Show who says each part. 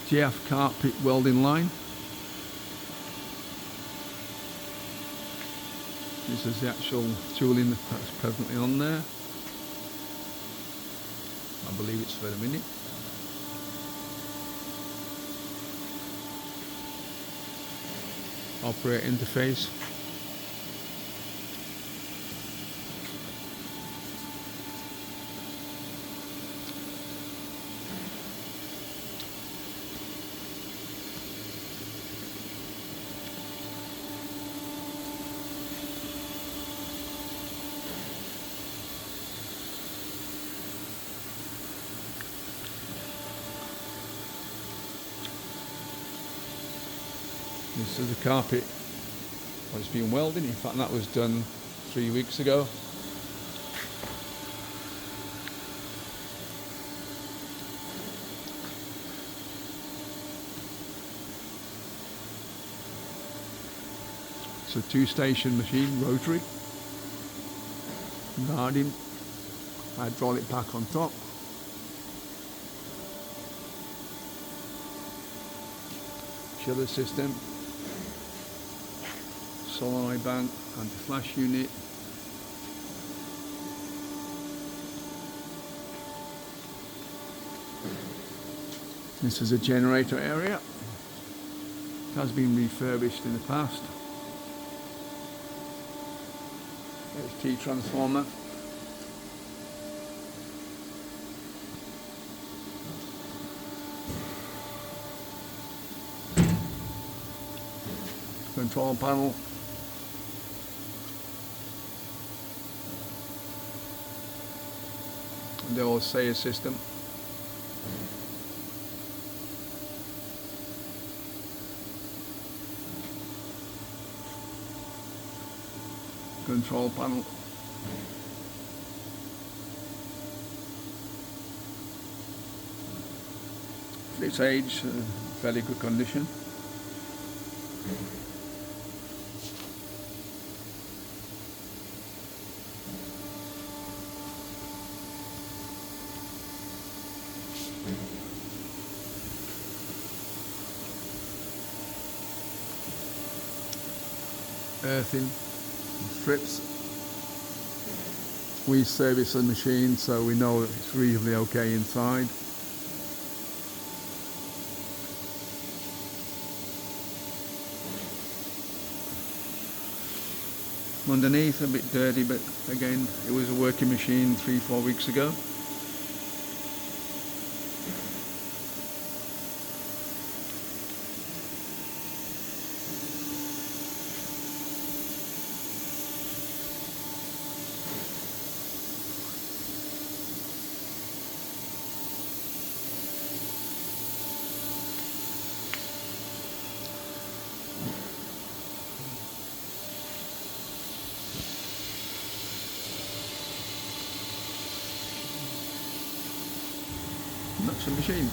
Speaker 1: GF carpet welding line. This is the actual tooling that's presently on there. I believe it's for the minute. Operator interface. This is the carpet that's been welded. In fact, that was done 3 weeks ago. It's a 2-station machine, rotary. Guarding, hydraulic pack on top. Chiller system. Solenoid bank, anti-flash unit. This is a generator area. It has been refurbished in the past. There's T transformer. Control panel. The old SAES system. Control panel. For its age, fairly good condition. Earthing strips. We service the machine, so we know it's reasonably okay inside. Underneath a bit dirty, but again it was a working machine 3-4 weeks ago. That's the machine.